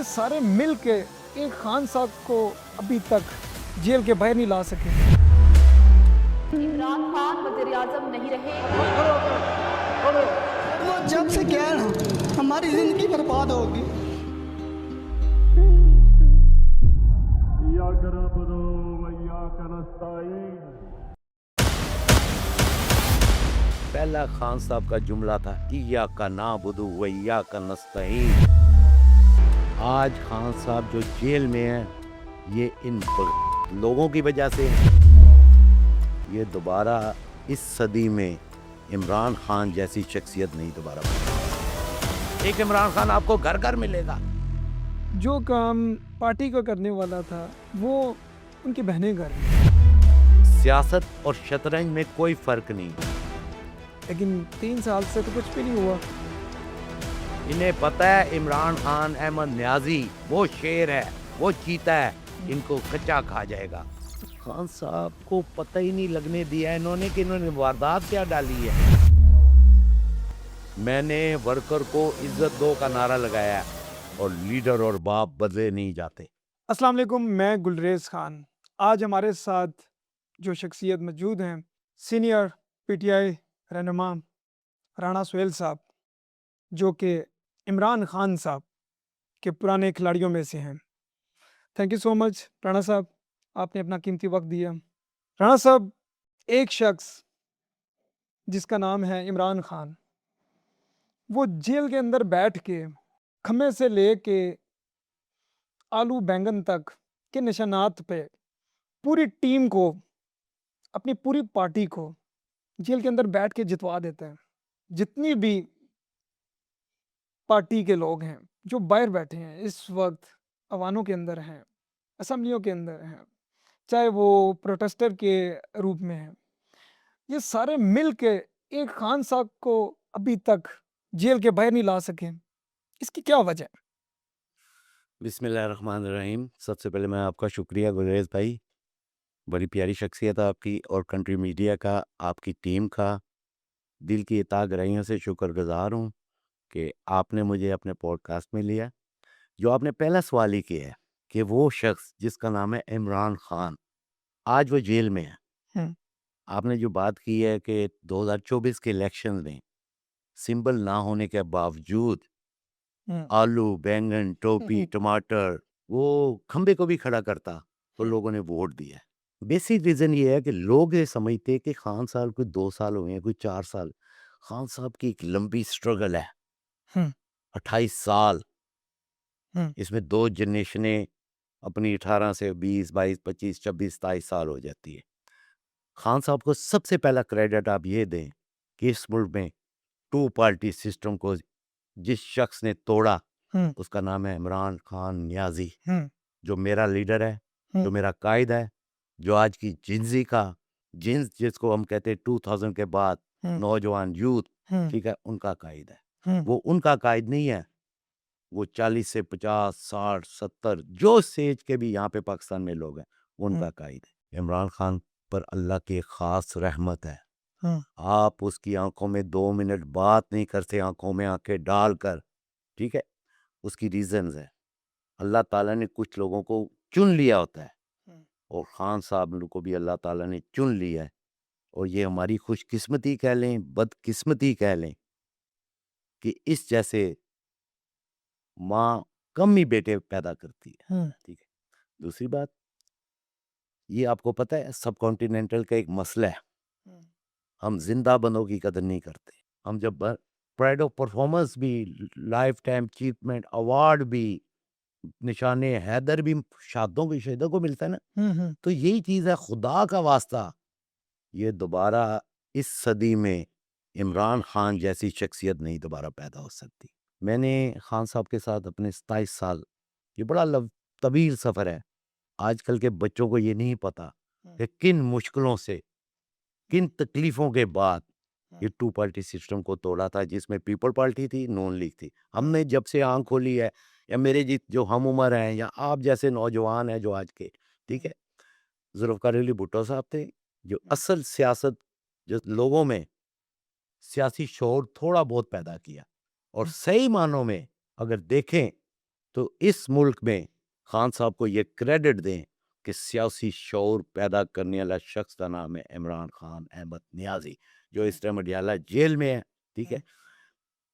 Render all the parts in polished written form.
ये सारे मिल के एक खान साहब को अभी तक जेल के बाहर नहीं ला सके। इमरान खान वज़ीर आज़म नहीं रहे। वो जब से गया ना हमारी जिंदगी बर्बाद होगी। पहला खान साहब का जुमला था इय्याका नाअबुदु व इय्याका नस्तईन। आज खान साहब जो जेल में हैं ये इन लोगों की वजह से है। ये दोबारा इस सदी में इमरान खान जैसी शख्सियत नहीं दोबारा बनेगी। एक इमरान खान आपको घर घर मिलेगा। जो काम पार्टी को करने वाला था वो उनकी बहनें कर रही, सियासत और शतरंज में कोई फर्क नहीं। लेकिन 3 साल से तो कुछ भी नहीं हुआ। इन्हें पता है इमरान खान अहमद न्याजी वो शेर है, वो चीता है, इनको कच्चा खा जाएगा। खान साहब को पता ही नहीं लगने दिया इन्होंने कि इन्होंने वारदात क्या डाली है। मैंने वर्कर को इज्जत दो का नारा लगाया और लीडर और बाप बदले नहीं जाते। अस्सलाम वालेकुम, मैं गुलरेज खान। आज हमारे साथ जो शख्सियत मौजूद हैं, सीनियर पीटीआई रहनुमा राणा सुहेल साहब, जो कि इमरान खान साहब के पुराने खिलाड़ियों में से हैं। Thank you so much Rana साहब, आपने अपना कीमती वक्त दिया। राणा साहब, एक शख्स जिसका नाम है इमरान खान, वो जेल के अंदर बैठ के खम्मे से ले के आलू बैंगन तक के निशानात पे पूरी टीम को, अपनी पूरी पार्टी को जेल के अंदर बैठ के जितवा देते हैं। जितनी भी पार्टी के लोग हैं जो बाहर बैठे हैं इस वक्त, अवानों के अंदर हैं, असम्बलियों के अंदर हैं, चाहे वो प्रोटेस्टर के रूप में हैं, ये सारे मिल के एक खान साहब को अभी तक जेल के बाहर नहीं ला सके। इसकी क्या वजह है? बिस्मिल्लाहिर्रहमानिर्रहीम। सबसे पहले मैं आपका शुक्रिया गुलरेज भाई, बड़ी प्यारी शख्सियत है आपकी और कंट्री मीडिया का, आपकी टीम का दिल की इत्ता गहराइयों से शुक्रगुजार हूँ कि आपने मुझे अपने पॉडकास्ट में लिया। जो आपने पहला सवाल ही किया है कि वो शख्स जिसका नाम है इमरान खान आज वो जेल में है। हम्म, आपने जो बात की है कि 2024 के इलेक्शन में सिंबल ना होने के बावजूद हम्म, आलू बैंगन टोपी टमाटर वो खंबे को भी खड़ा करता तो लोगों ने वोट दिया है। बेसिक रीजन ये है कि लोग ये समझते हैं कि खान साहब को 2 साल हुए हैं, कोई 4 साल। खान साहब की एक लंबी स्ट्रगल है, हम्म, 28 साल। हम्म, इसमें 2 जनरेशनें अपनी 18 से 20 22 25 26 27 साल हो जाती है। खान साहब को सबसे पहला क्रेडिट आप ये दें कि इस मुल्क में 2 पार्टी सिस्टम को जिस शख्स ने तोड़ा हम्म, उसका नाम है इमरान खान नियाजी। हम्म, जो मेरा लीडर है, जो मेरा कायद है, जो आज की जिंजी का जिन्स जिसको हम कहते हैं 2000 के बाद हम्म, नौजवान यूथ, हम्म, ठीक है, उनका कायद है। हम्म, वो उनका कायद नहीं है, वो 40 से 50 60 70 जो सेज के भी यहाँ पे पाकिस्तान में लोग हैं वो हम्म, उनका कायद है। इमरान खान पर अल्लाह की एक खास रहमत है। हम्म, आप उसकी आंखों में 2 मिनट बात नहीं करते, आंखों में आंखें डालकर, ठीक है। उसकी रीजंस है, अल्लाह ताला ने कुछ लोगों को चुन लिया होता है हम्म, और खान साहब को भी अल्लाह ताला ने चुन लिया है। और ये हमारी खुशकिस्मती कह लें, बदकिस्मती कह लें कि इस जैसे माँ कम ही बेटे पैदा करती है, हम्म, ठीक है। दूसरी बात, ये आपको पता है सब कॉन्टिनेंटल का एक मसला है, हम्म, हम जिंदा बंदों की कदर नहीं करते। हम जब प्राइड ऑफ परफॉर्मेंस भी, लाइफ टाइम अचीवमेंट अवार्ड भी, निशाने हैदर भी शहादों को शहीदों को मिलता है ना, हम्म, तो यही चीज़ है। खुदा का वास्ता, ये दोबारा इस सदी में इमरान खान जैसी शख्सियत नहीं दोबारा पैदा हो सकती। मैंने खान साहब के साथ अपने 27 साल, ये बड़ा तवील सफ़र है। आजकल के बच्चों को ये नहीं पता कि किन मुश्किलों से, किन तकलीफ़ों के बाद ये 2 पार्टी सिस्टम को तोड़ा था, जिसमें पीपल पार्टी थी, नून लीग थी। हमने जब से आँख खोली है, या मेरे जो हम उम्र हैं या आप जैसे नौजवान हैं जो आज के, ठीक है, ज़ुल्फ़िकार अली भुट्टो साहब थे, जो असल सियासत, जो लोगों में सियासी शऊर थोड़ा बहुत पैदा किया। और सही मानों में अगर देखें तो इस मुल्क में खान साहब को ये क्रेडिट दें कि सियासी शऊर पैदा करने वाला शख्स का नाम है इमरान खान अहमद नियाजी, जो इस टाइम अडियाला जेल में है। ठीक है,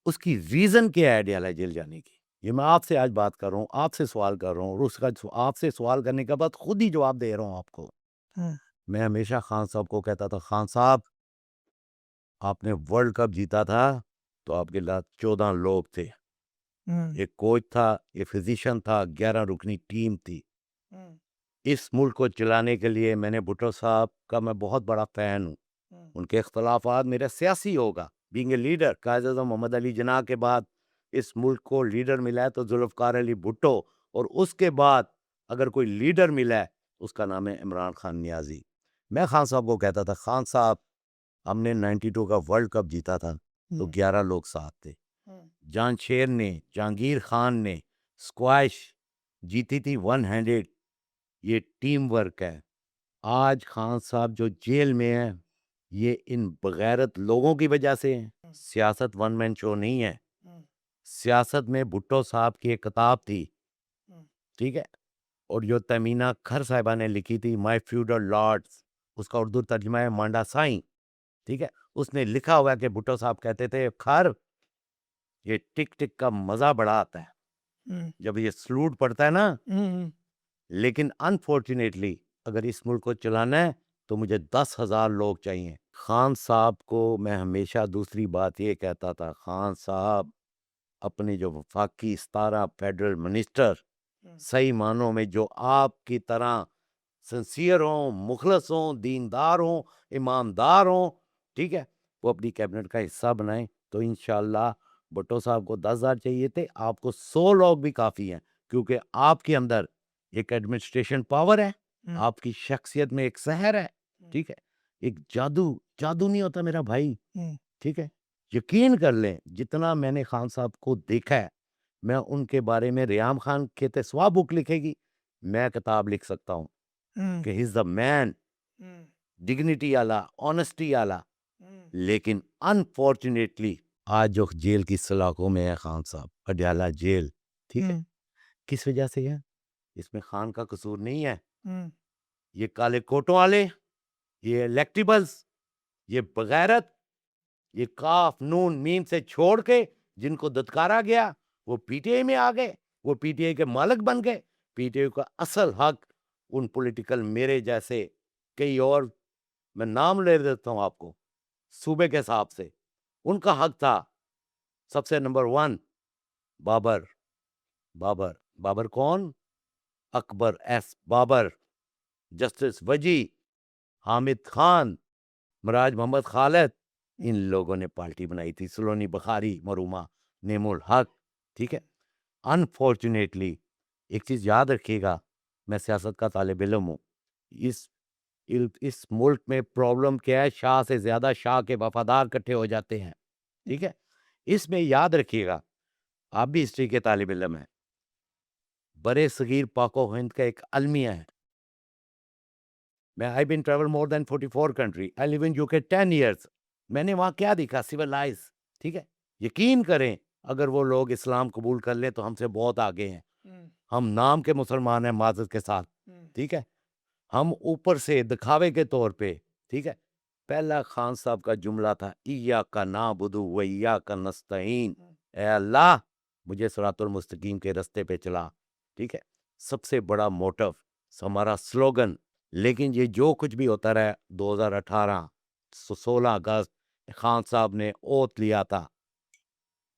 उसकी रीजन क्या है अडियाला जेल जाने की, ये मैं आपसे आज बात कर रहा हूँ, आपसे सवाल कर रहा हूँ, और उसका आपसे सवाल करने के बाद खुद ही जवाब दे रहा हूँ आपको। मैं हमेशा खान साहब को कहता था, खान साहब आपने वर्ल्ड कप जीता था तो आपके साथ 14 लोग थे, एक कोच था, एक फिजिशियन था, 11 रुकनी टीम थी। इस मुल्क को चलाने के लिए मैंने भुट्टो साहब का मैं बहुत बड़ा फैन हूँ। उनके इख्तलाफात मेरा सियासी होगा, being a leader, Quaid-e-Azam Mohammad Ali Jinnah के बाद इस मुल्क को लीडर मिला है तो जुल्फ़िकार अली भुट्टो, और उसके बाद अगर कोई लीडर मिला है उसका नाम है इमरान खान नियाज़ी। मैं खान साहब को कहता था, खान साहब हमने 92 का वर्ल्ड कप जीता था तो 11 लोग साथ थे। जांशेर ने, जहांगीर खान ने स्क्वैश जीती थी 1 हैंडेड, ये टीम वर्क है। आज खान साहब जो जेल में है ये इन बगैरत लोगों की वजह से है। सियासत वन मैन शो नहीं है। सियासत में भुट्टो साहब की एक किताब थी, ठीक है, और जो तमीना खर साहिबा ने लिखी थी माय फ्यूडल लॉर्ड्स, उसका उर्दू तर्जुमा है मांडा साई। ठीक है, उसने लिखा हुआ है कि भुट्टो साहब कहते थे, खर ये टिक टिक का मजा बड़ा आता है जब ये सलूट पड़ता है ना, लेकिन अनफॉर्चुनेटली अगर इस मुल्क को चलाना है तो मुझे 10,000 लोग चाहिए। खान साहब को मैं हमेशा दूसरी बात ये कहता था, खान साहब अपने जो वफाकी 17 फेडरल मिनिस्टर सही मानों में जो आपकी तरह सिंसियर हों, मुखलस हों, दीनदार हों, ईमानदार हों, ठीक है, वो अपनी कैबिनेट का हिस्सा बनाएं तो इंशाल्लाह। भुट्टो साहब को 10,000 चाहिए थे, आपको 100 लोग भी काफ़ी हैं, क्योंकि आपके अंदर एक एडमिनिस्ट्रेशन पावर है, आपकी शख्सियत में एक सहर है, ठीक है, एक जादू जादू नहीं होता मेरा भाई, ठीक है। यकीन कर लें, जितना मैंने खान साहब को देखा है, मैं उनके बारे में रियाम खान कहते स्वा बुक लिखेगी, मैं किताब लिख सकता हूँ कि he is the man, dignity आला, ऑनेस्टी आला। लेकिन अनफॉर्चुनेटली आज जो जेल की सलाखों में है खान साहब, अडियाला जेल, ठीक है, किस वजह से है? इसमें खान का कसूर नहीं है। ये काले कोटों वाले, ये इलेक्टिबल्स, ये बगैरत, ये काफ नून मीम से छोड़ के जिनको दुत्कारा गया वो पीटीआई में आ गए, वो पीटीआई के मालिक बन गए। पीटीआई का असल हक उन पॉलिटिकल मेरे जैसे कई और, मैं नाम ले देता हूं आपको, सूबे के हिसाब से उनका हक था। सबसे नंबर 1 बाबर। बाबर बाबर कौन? अकबर एस बाबर, जस्टिस वजी, हामिद खान, मराज मोहम्मद खालिद, इन लोगों ने पार्टी बनाई थी, सलोनी बुखारी, मरूमा, नेमुल हक, ठीक है। अनफॉर्चुनेटली एक चीज याद रखिएगा, मैं सियासत का तालिब इल्म हूँ, इस इस मुल्क में प्रॉब्लम क्या है, शाह से ज्यादा शाह के वफादार इकट्ठे हो जाते हैं, ठीक है। इसमें याद रखिएगा, आप भी हिस्ट्री के तालिब इल्म हैं, बड़े सगीर पाको हिंद का एक अलमिया है। मैं I been travel more than 44 country, I live in UK 10 years. मैंने वहाँ क्या देखा? सिविलाइज, ठीक है। यकीन करें, अगर वो लोग इस्लाम कबूल कर लें तो हमसे बहुत आगे हैं। हम नाम के मुसलमान हैं माजरत के साथ, ठीक है। हम ऊपर से दिखावे के तौर पे, ठीक है। पहला खान साहब का जुमला था, इय्याका नाबुदु व इय्याका नस्तईन, ए अल्लाह मुझे सिरातुल मुस्तकीम के रास्ते पे चला, ठीक है। सबसे बड़ा मोटिव, हमारा स्लोगन। लेकिन ये जो कुछ भी होता रहा, 2018 16 अगस्त खान साहब ने ओथ लिया था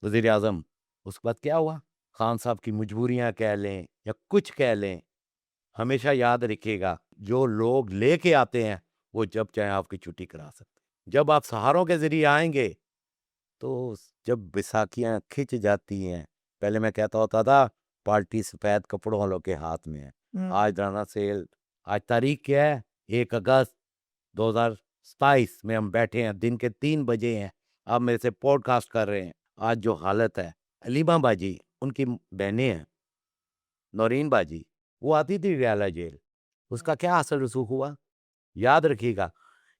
वजीर आजम, उसके बाद क्या हुआ? खान साहब की मजबूरियां कह लें या कुछ कह लें, हमेशा याद रखिएगा, जो लोग लेके आते हैं वो जब चाहे आपकी छुट्टी करा सकते हैं। जब आप सहारों के जरिए आएंगे तो जब बैसाखियां खिंच जाती हैं, पहले मैं कहता होता था पार्टी सफेद कपड़ों वालों के हाथ में है। आज राना सेल, आज तारीख क्या है? 1 अगस्त 2027 में हम बैठे हैं, दिन के 3 बजे हैं, आप मेरे से पॉडकास्ट कर रहे हैं। आज जो हालत है, अलीमा बाजी उनकी बहनें हैं, नौरीन बाजी, वो आती थी रियाला जेल, उसका क्या असर रसूख हुआ? याद रखिएगा,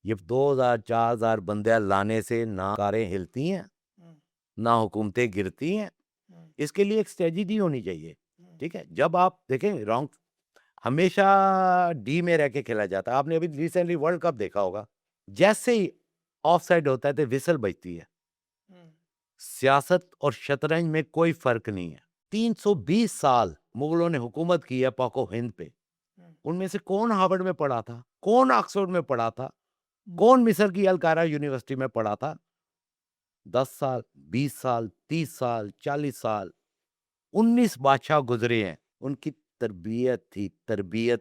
ये 2000-4000 बंदे लाने से ना कारें हिलती हैं, ना हुकूमतें गिरती हैं। इसके लिए एक स्ट्रेटजी होनी चाहिए। ठीक है, जब आप देखें रॉन्ग हमेशा डी में रह के खेला जाता है। आपने अभी रिसेंटली वर्ल्ड कप देखा होगा, जैसे ही ऑफ साइड होता है तो विसल बजती है। सियासत और शतरंज में कोई फर्क नहीं है। 320 साल मुगलों ने हुकूमत की है पाको हिंद पे। उनमें से कौन हार्वर्ड में पढ़ा था, कौन ऑक्सफोर्ड में पढ़ा था, कौन मिस्र की अल कायरा यूनिवर्सिटी में पढ़ा था? 10 साल, 20 साल, 30 साल, 40 साल, 19 बादशाह गुजरे हैं। उनकी तरबियत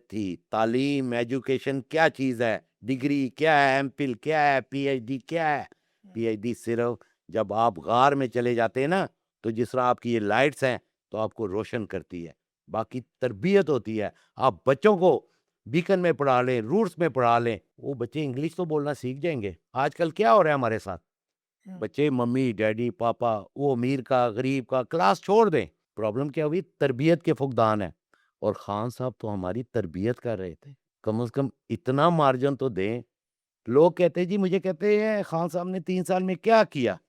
थी, तालीम, एजुकेशन क्या चीज है, डिग्री क्या है, एमफिल क्या है, पीएचडी क्या है। पीएचडी सिर्फ जब आप गार में चले जाते हैं ना, तो जिस तरह आपकी ये लाइट्स हैं तो आपको रोशन करती है, बाकी तरबियत होती है। आप बच्चों को बीकन में पढ़ा लें, रूट्स में पढ़ा लें, वो बच्चे इंग्लिश तो बोलना सीख जाएंगे। आजकल क्या हो रहा है हमारे साथ, बच्चे मम्मी डैडी पापा, वो अमीर का गरीब का क्लास छोड़ दें। प्रॉब्लम क्या हुई, तरबियत के फुकदान है। और खान साहब तो हमारी तरबियत कर रहे थे, कम से कम इतना मार्जिन तो दें। लोग कहते हैं जी, मुझे कहते हैं खान साहब ने 3 साल में क्या किया।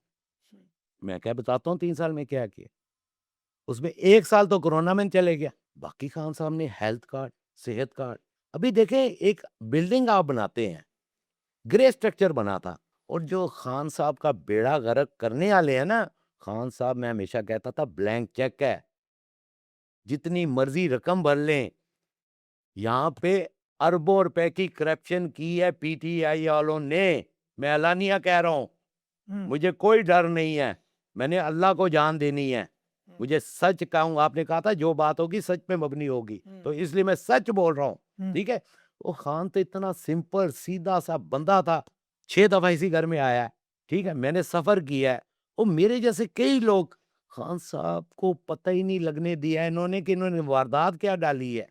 मैं क्या बताता हूँ 3 साल में क्या किया। उसमें 1 साल तो कोरोना में चले गया, बाकी खान साहब ने हेल्थ कार्ड, सेहत कार्ड। अभी देखें, एक बिल्डिंग आप बनाते हैं, ग्रे स्ट्रक्चर बना था, और जो खान साहब का बेड़ा गर्क करने वाले हैं ना, खान साहब, मैं हमेशा कहता था ब्लैंक चेक है, जितनी मर्जी रकम भर लें। यहाँ पे अरबों रुपए की करप्शन की है पीटीआई वालों ने। मैं एलानिया कह रहा हूँ, मुझे कोई डर नहीं है, मैंने अल्लाह को जान देनी है। मुझे सच कहूँ, आपने कहा था जो बात होगी सच पे मबनी होगी, तो इसलिए मैं सच बोल रहा हूँ, ठीक है। वो खान तो इतना सिंपल सीधा सा बंदा था, 6 दफा इसी घर में आया है, ठीक है, मैंने सफर किया है। वो मेरे जैसे कई लोग खान साहब को पता ही नहीं लगने दिया है इन्होंने कि इन्होंने वारदात क्या डाली है।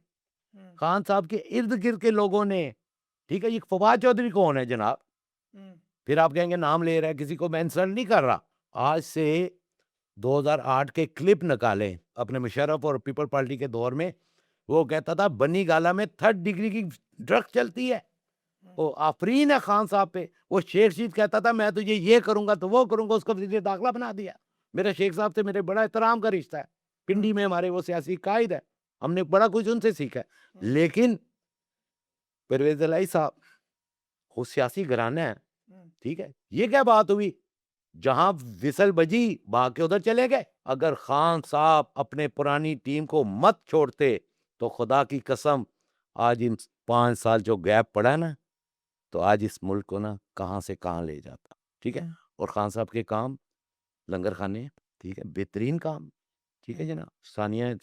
खान साहब के इर्द गिर्द के लोगों ने, ठीक है, ये फवाद चौधरी कौन है जनाब? फिर आप कहेंगे नाम ले रहा है, किसी को मैं इंसल्ट नहीं कर रहा। आज से 2008 के क्लिप निकाले अपने मुशर्रफ और पीपल पार्टी के दौर में, वो कहता था बनी गाला में 3rd डिग्री की ड्रग चलती है, वो आफरीन है खान साहब पे। वो शेख रशीद कहता था मैं तुझे ये करूंगा तो वो करूंगा, उसको वजीर दाखिला बना दिया। मेरा शेख साहब से मेरे बड़ा एहतराम का रिश्ता है, पिंडी में हमारे वो सियासी कायद है, हमने बड़ा कुछ उनसे सीखा है। लेकिन परवेज इलाही साहब वो सियासी घराना है, ठीक है। ये क्या बात हुई, जहां विसल बजी भाग के उधर चले गए। अगर खान साहब अपने पुरानी टीम को मत छोड़ते तो खुदा की कसम आज इन 5 साल जो गैप पड़ा है ना, तो आज इस मुल्क को ना कहां से कहां ले जाता, ठीक है। और खान साहब के काम, लंगर खाने, ठीक है, बेहतरीन काम, ठीक है जनाब। सानिया,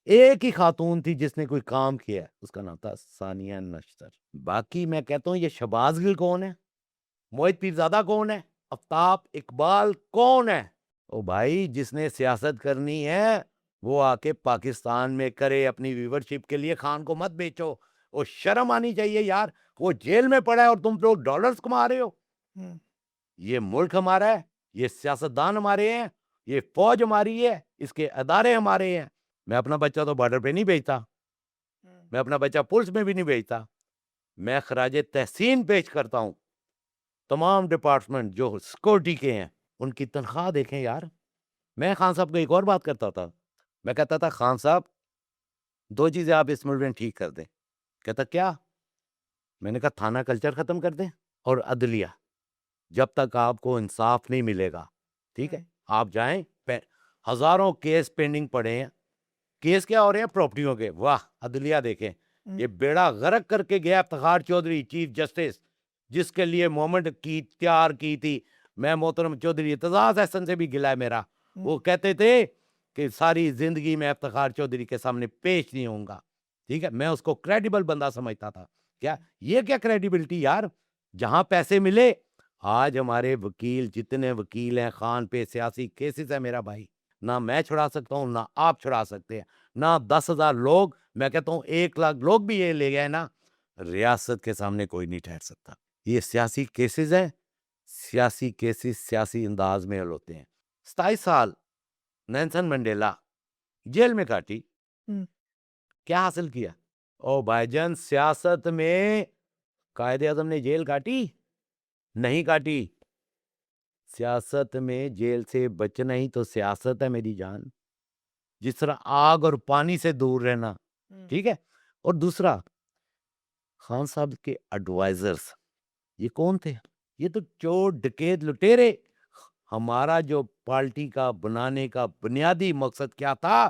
एक ही खातून थी जिसने कोई काम किया, उसका नाम था सानिया नश्तर। बाकी मैं कहता हूँ ये शहबाज गिल कौन है, मोहित पीरजादा कौन है, आफ्ताब इकबाल कौन है? ओ भाई, जिसने सियासत करनी है वो आके पाकिस्तान में करे, अपनी व्यूवरशिप के लिए खान को मत बेचो। वो शर्म आनी चाहिए यार, वो जेल में पड़ा है और तुम लोग डॉलर्स कमा रहे हो। ये मुल्क हमारा है, ये सियासतदान हमारे हैं, ये फौज हमारी है, इसके अदारे हमारे हैं। मैं अपना बच्चा तो बॉर्डर पे नहीं भेजता, मैं अपना बच्चा पुलिस में भी नहीं भेजता। मैं खराजे तहसीन पेश करता हूं तमाम डिपार्टमेंट जो सिक्योरिटी के हैं, उनकी तनख्वाह देखें यार। मैं खान साहब को एक और बात करता था, मैं कहता था खान साहब 2 चीजें आप इस मुल्क में ठीक कर दें। कहता क्या? मैंने कहा थाना कल्चर खत्म कर दें और अदलिया। जब तक आपको इंसाफ नहीं मिलेगा, ठीक है, आप जाएं, हजारों केस पेंडिंग पड़े हैं। केस क्या हो रहे हैं? प्रॉपर्टियों के। वाह, अदलिया देखें, ये बेड़ा गर्क करके गया इफ्तिखार चौधरी चीफ जस्टिस, जिसके लिए मोमेंट की तैयार की थी। मैं मोहतरम चौधरी एतजाज एहसन से भी गिला है मेरा। वो कहते थे कि सारी जिंदगी में इफ्तिखार चौधरी के सामने पेश नहीं होऊंगा, ठीक है। मैं उसको क्रेडिबल बंदा समझता था। क्या ये क्या क्रेडिबिलिटी यार, जहां पैसे मिले। आज हमारे वकील, जितने वकील हैं खान पे सियासी केसेस है मेरा भाई, ना मैं छुड़ा सकता हूं ना आप छुड़ा सकते हैं, ना 10,000 लोग, मैं कहता हूं 1 लाख लोग भी ये ले गए ना, रियासत के सामने कोई नहीं ठहर सकता। ये सियासी केसेस हैं, सियासी केसेस सियासी अंदाज में हल होते हैं। 27 साल नेल्सन मंडेला जेल में काटी, क्या हासिल किया? ओ भाईजान, सियासत में कायदे आजम ने जेल काटी? नहीं काटी। सियासत में जेल से बचना ही तो सियासत है मेरी जान। जिस तरह आग और पानी से दूर रहना, ठीक है। और दूसरा, खान साहब के एडवाइजर्स ये कौन थे? ये तो चोर डकैत लुटेरे। हमारा जो पार्टी का बनाने का बुनियादी मकसद क्या था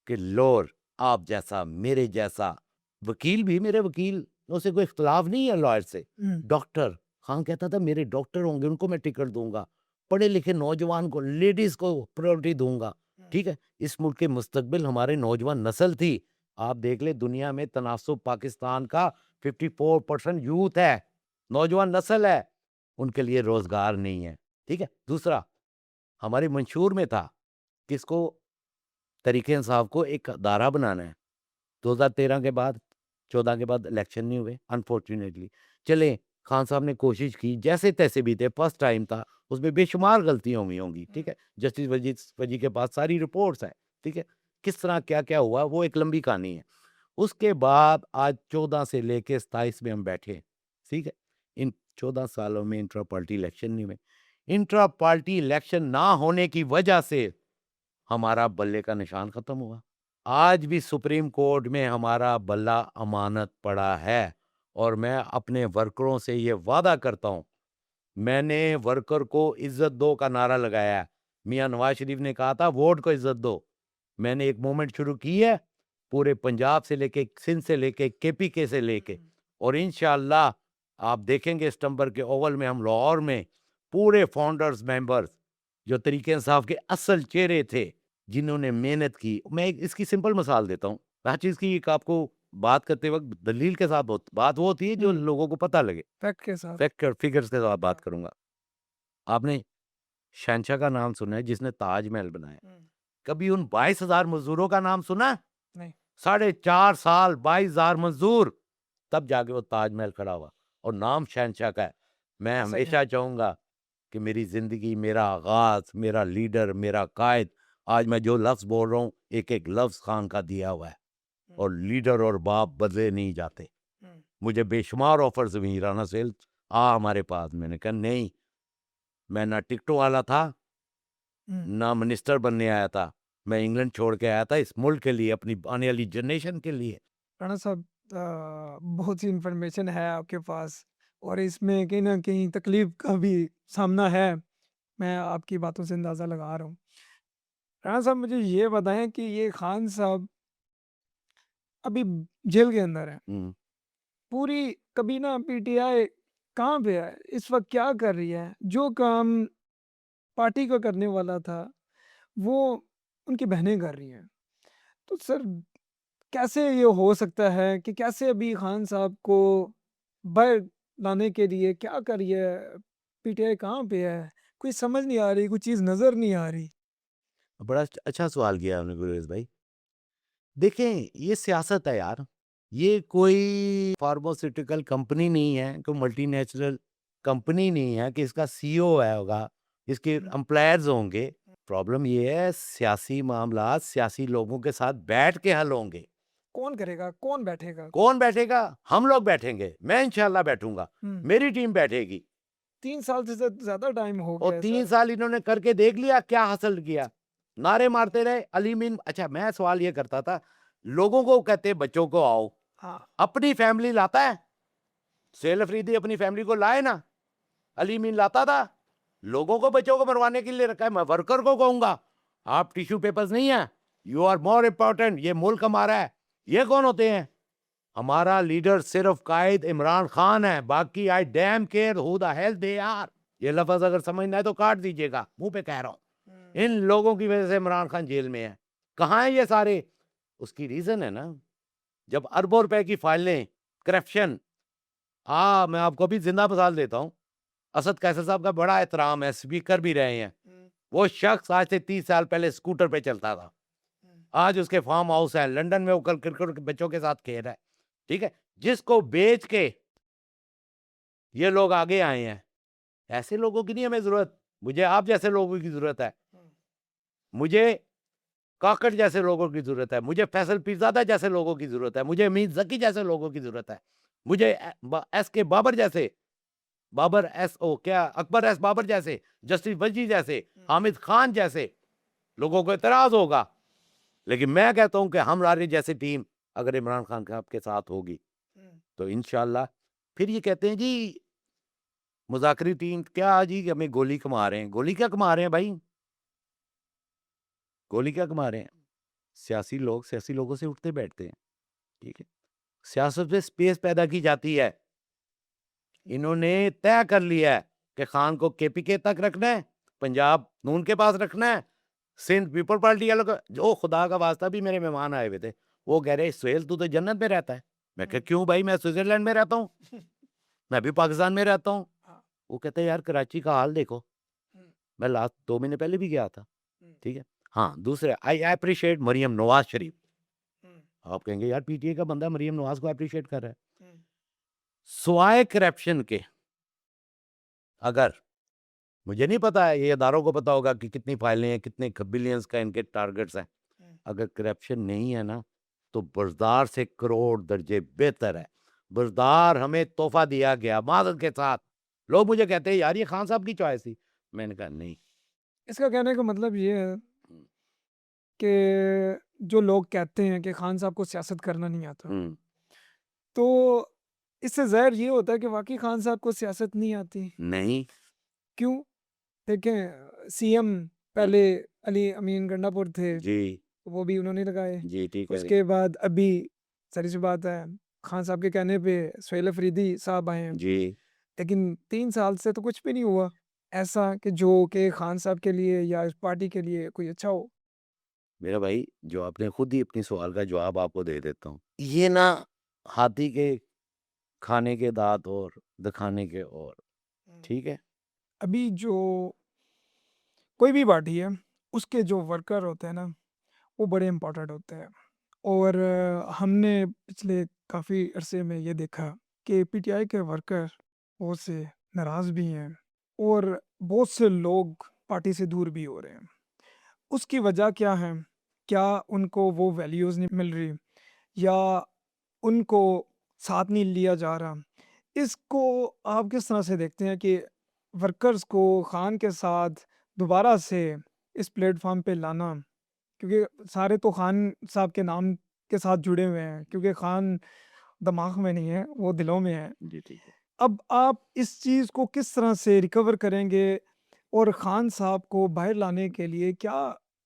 कि लोर आप जैसा, मेरे जैसा, वकील भी, मेरे वकील से कोई इख्तलाफ नहीं है लॉयर से, डॉक्टर, खान कहता था मेरे डॉक्टर होंगे उनको मैं टिकट दूंगा, पढ़े लिखे नौजवान को, लेडीज को प्रायोरिटी दूंगा, ठीक है। इस मुल्क के मुस्तकबिल हमारे नौजवान नस्ल थी। आप देख ले दुनिया में तनासुब पाकिस्तान का 54% यूथ है, नौजवान नस्ल है, उनके लिए रोजगार नहीं है, ठीक है। दूसरा, हमारे मंशूर में था किसको, तरीके इंसाफ को एक अदारा बनाना है। 2013 के बाद, 14 के बाद इलेक्शन नहीं हुए अनफॉर्चुनेटली। चले, खान साहब ने कोशिश की, जैसे तैसे भी थे, फर्स्ट टाइम था, उसमें बेशुमार गलतियां हुई होंगी, ठीक है। जस्टिस वजी के पास सारी रिपोर्ट्स हैं, ठीक है, किस तरह क्या क्या हुआ वो एक लंबी कहानी है। उसके बाद आज 14 से लेके 27 में हम बैठे हैं, ठीक है। इन 14 सालों में इंट्रा पार्टी इलेक्शन नहीं हुए। इंट्रा पार्टी इलेक्शन ना होने की वजह से हमारा बल्ले का निशान खत्म हुआ। आज भी सुप्रीम कोर्ट में हमारा बल्ला अमानत पड़ा है और मैं अपने वर्करों से ये वादा करता हूं, मैंने वर्कर को इज्जत दो का नारा लगाया है। मियां नवाज शरीफ ने कहा था वोट को इज्जत दो। मैंने एक मूवमेंट शुरू की है पूरे पंजाब से लेके, सिंध से लेके, केपीके से लेके, और इंशाअल्लाह आप देखेंगे सितंबर के ओवल में हम लाहौर में पूरे फाउंडर्स मेंबर्स जो तरीके इंसाफ के असल चेहरे थे, जिन्होंने मेहनत की। मैं इसकी सिंपल मिसाल देता हूँ, हर चीज़ की एक आपको बात करते वक्त दलील के साथ बात वो होती है जो लोगों को पता लगे, फैक्ट के साथ। फैक्ट और फिगर्स के साथ बात करूंगा। आपने शहनशाह का नाम सुना है जिसने ताजमहल बनाया? कभी उन 22,000 मजदूरों का नाम सुना? नहीं। 4.5 साल 22,000 मजदूर, तब जाके वो ताजमहल खड़ा हुआ, और नाम शहनशाह का है। मैं सही है। हमेशा चाहूंगा कि मेरी जिंदगी, मेरा आगाज, मेरा लीडर, मेरा कायद, आज मैं जो लफ्ज बोल रहा हूँ एक एक लफ्ज खान का दिया हुआ है, और लीडर और बाप बदले नहीं जाते। मुझे बेशुमार ऑफर्स हुई, राना सेल आ हमारे पास, मैंने कहा नहीं, मैं ना टिकटों वाला था, ना मिनिस्टर बनने आया था, मैं इंग्लैंड छोड़ के आया था इस मुल्क के लिए, अपनी आने वाली जनरेशन के लिए। राणा साहब, बहुत सी इंफॉर्मेशन है आपके पास और इसमें कहीं ना कहीं तकलीफ का भी सामना है। मैं आपकी बातों से अंदाज़ा लगा रहा हूँ। राणा साहब, मुझे ये बताएं कि ये खान साहब अभी जेल के अंदर है। हम्म, पूरी कभी ना पीटीआई कहाँ पे है इस वक्त, क्या कर रही है? जो काम पार्टी को करने वाला था वो उनकी बहनें कर रही हैं। तो सर, कैसे ये हो सकता है कि कैसे अभी खान साहब को बाहर लाने के लिए क्या कर रही है पीटीआई? कहाँ पे है? कोई समझ नहीं आ रही, कोई चीज़ नज़र नहीं आ रही। बड़ा अच्छा सवाल किया आपने गुरेज भाई। देखें, ये सियासत है यार, ये कोई फार्मास्यूटिकल कंपनी नहीं है, कोई मल्टीनेशनल कंपनी नहीं है कि इसका सीईओ है होगा, इसके एम्प्लॉयर्स होंगे। प्रॉब्लम ये है, सियासी मामला सियासी लोगों के साथ बैठ के हल होंगे। कौन करेगा? कौन बैठेगा? कौन बैठेगा? हम लोग बैठेंगे, मैं इंशाल्लाह बैठूंगा, हम्म, मेरी टीम बैठेगी। 3 साल से ज्यादा टाइम हो और गया है 3 सर। साल इन्होंने करके देख लिया, क्या हासिल किया? नारे मारते रहे अली मीन। अच्छा, मैं सवाल ये करता था, लोगों को कहते बच्चों को आओ, हाँ, अपनी फैमिली लाता है? सेल अफरीदी अपनी फैमिली को लाए ना, अली मीन लाता था? लोगों को बच्चों को मरवाने के लिए रखा है। मैं वर्कर को कहूंगा आप टिश्यू पेपर्स नहीं है, यू आर मोर इंपॉर्टेंट, ये मुल्क हमारा है। ये कौन होते हैं? हमारा लीडर सिर्फ कायद इमरान खान है, बाकी I damn care who the hell they are. ये लफ्ज अगर समझना है तो काट दीजिएगा, मुंह पे कह रहा हूं। इन लोगों की वजह से इमरान खान जेल में है। कहां है ये सारे? उसकी रीजन है ना, जब अरबों रुपए की फाइलें, करप्शन। मैं आपको भी जिंदा मिसाल देता हूं, असद कैसर साहब का बड़ा एहतराम है, स्पीकर भी रहे हैं। वो शख्स आज से 30 साल पहले स्कूटर पे चलता था, आज उसके फार्म हाउस है लंदन में, वो कल क्रिकेट के बच्चों के साथ खेल रहा है, ठीक है। जिसको बेच के ये लोग आगे आए हैं। ऐसे लोगों की नहीं हमें जरूरत, मुझे आप जैसे लोगों की जरूरत है, मुझे काकड़ जैसे लोगों की जरूरत है, मुझे फैसल पीरजादा जैसे लोगों की जरूरत है, मुझे अमीर जकी जैसे लोगों की जरूरत है, मुझे एस के बाबर जैसे, बाबर एस ओ क्या अकबर एस बाबर जैसे, जस्टिस वजी जैसे, हामिद खान जैसे लोगों को इतराज होगा लेकिन मैं कहता हूं कि हमारे जैसी टीम अगर इमरान खान साहब के साथ होगी तो इंशाल्लाह फिर ये कहते हैं जी मुज़ाकरी टीम क्या जी हमें गोली कमा रहे हैं। गोली क्या कमा रहे हैं भाई? गोली क्या कमा रहे हैं? सियासी लोग सियासी लोगों से उठते बैठते हैं, ठीक है। सियासत में स्पेस पैदा की जाती है। इन्होंने तय कर लिया है कि खान को केपीके तक रखना है, पंजाब नून के पास रखना है, सिंध पीपल पार्टी वालों का। जो खुदा का वास्ता भी मेरे मेहमान आए हुए थे, वो कह रहे सुहेल तू तो जन्नत में रहता है। मैं कहा क्यों भाई, मैं स्विट्जरलैंड में रहता हूँ, मैं भी पाकिस्तान में रहता हूँ। वो कहते हैं यार कराची का हाल देखो। मैं लास्ट 2 महीने पहले भी गया था, ठीक है। हाँ, दूसरे आई अप्रिशिएट मरियम नवाज शरीफ। आप कहेंगे यार पीटीए का बंदा मरियम नवाज को अप्रिशिएट कर रहा है। स्वाय करप्शन के, अगर मुझे नहीं पता है, ये इदारों को पता होगा कि कितनी फाइलें हैं, कितने बिलियंस का इनके टारगेट्स हैं। अगर करप्शन नहीं है ना तो बुज़दार से करोड़ दर्जे बेहतर है। बुज़दार हमें तोहफा दिया गया मादत के साथ। लोग मुझे कहते हैं यार ये खान साहब की चॉइस थी। मैंने कहा नहीं। इसका कहने का मतलब ये है कि जो लोग कहते हैं कि खान साहब को सियासत करना नहीं आता, हम्म, तो इससे ज़ाहिर ये होता है कि वाकई खान साहब को सियासत नहीं आती। नहीं क्यों? देखें, सीएम पहले अली अमीन गंडापुर थे, जी वो भी उन्होंने लगाए। जी ठीक है उसके बाद अभी ज़ाहिर सी बात है खान साहब के कहने पे सुहेल अफरीदी साहब आए हैं, जी। लेकिन 3 साल से तो कुछ भी नहीं हुआ ऐसा कि जो कि खान साहब के लिए या इस पार्टी के लिए कोई अच्छा हो। मेरा भाई जो आपने खुद ही अपनी सवाल का जवाब आपको दे देता हूँ। ये ना हाथी के खाने के दांत और दिखाने के और, ठीक है। अभी जो कोई भी पार्टी है, उसके जो वर्कर होते हैं ना, वो बड़े इम्पोर्टेंट होते हैं। और हमने पिछले काफ़ी अरसे में ये देखा कि पीटीआई के वर्कर बहुत से नाराज़ भी हैं और बहुत से लोग पार्टी से दूर भी हो रहे हैं। उसकी वजह क्या है? क्या उनको वो वैल्यूज़ नहीं मिल रही या उनको साथ नहीं लिया जा रहा? इसको आप किस तरह से देखते हैं कि वर्कर्स को खान के साथ दोबारा से इस प्लेटफ़ॉर्म पे लाना? क्योंकि सारे तो खान साहब के नाम के साथ जुड़े हुए हैं, क्योंकि खान दिमाग में नहीं है, वो दिलों में है। जी ठीक है। अब आप इस चीज़ को किस तरह से रिकवर करेंगे और खान साहब को बाहर लाने के लिए क्या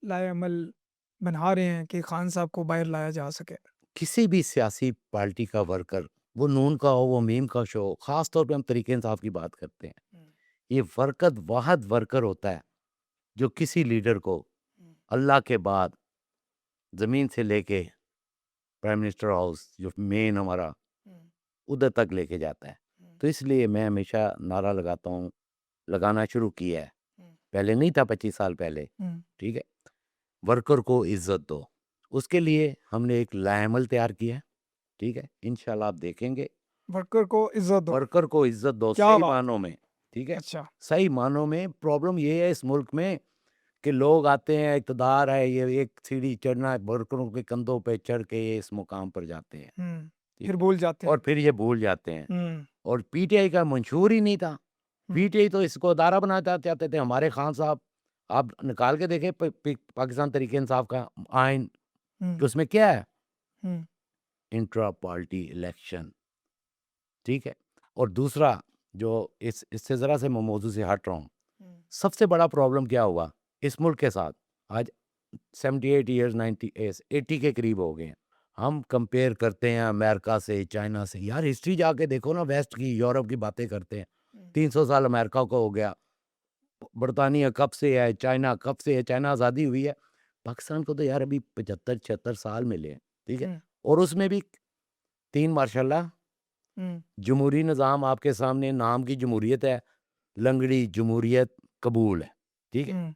लाएअमल बना रहे हैं कि खान साहब को बाहर लाया जा सके? किसी भी सियासी पार्टी का वर्कर, वो नून का हो, वो मीम का शो हो, खास तौर पे हम तरीके इंसाफ की बात करते हैं। ये वर्कर वाहद वर्कर होता है जो किसी लीडर को अल्लाह के बाद ज़मीन से लेके प्राइम मिनिस्टर हाउस जो मेन हमारा उधर तक लेके जाता है। तो इसलिए मैं हमेशा नारा लगाता हूँ, लगाना शुरू किया है। पहले नहीं था 25 साल पहले, ठीक है। वर्कर को इज्जत दो। उसके लिए हमने एक लाएमल तैयार किया है, ठीक है। इंशाल्लाह आप देखेंगे। वर्कर को इज़्ज़त दो। वर्कर को इज्जत दो क्या सही बात! मानों में, ठीक है। अच्छा। सही मानों में प्रॉब्लम ये है इस मुल्क में कि लोग आते हैं, इक़्तिदार है, ये एक सीढ़ी चढ़ना है, वर्करों के कंधों पे चढ़ के ये इस मुकाम पर जाते हैं, ठीक फिर है। भूल जाते और हैं। फिर ये भूल जाते हैं। हुँ, और पीटीआई का मंशूर ही नहीं था। हुँ, पीटीआई तो इसको अदारा बनाना चाहते थे। हमारे खान साहब, आप निकाल के देखें पाकिस्तान तरीके इंसाफ का आइन, हुँ, कि उसमें क्या है? हुँ, इंट्रा पार्टी इलेक्शन, ठीक है। और दूसरा जो इससे ज़रा से मैं मौजू से हट रहा हूँ, सबसे बड़ा प्रॉब्लम क्या हुआ इस मुल्क के साथ? आज 78 ईयर्स 90 80 के करीब हो गए हैं। हम कंपेयर करते हैं अमेरिका से, चाइना से। यार हिस्ट्री जाके देखो ना, वेस्ट की, यूरोप की बातें करते हैं। 300 साल अमेरिका को हो गया, बरतानिया कब से है, चाइना कब से है, चाइना आज़ादी हुई है। पाकिस्तान को तो यार अभी 75-76 साल मिले हैं, ठीक है। हुँ, और उसमें भी 3 माशाल्लाह हुँ, जमहूरी निज़ाम आपके सामने, नाम की जमहूरियत है, लंगड़ी जमहूरियत कबूल है, ठीक है। हुँ,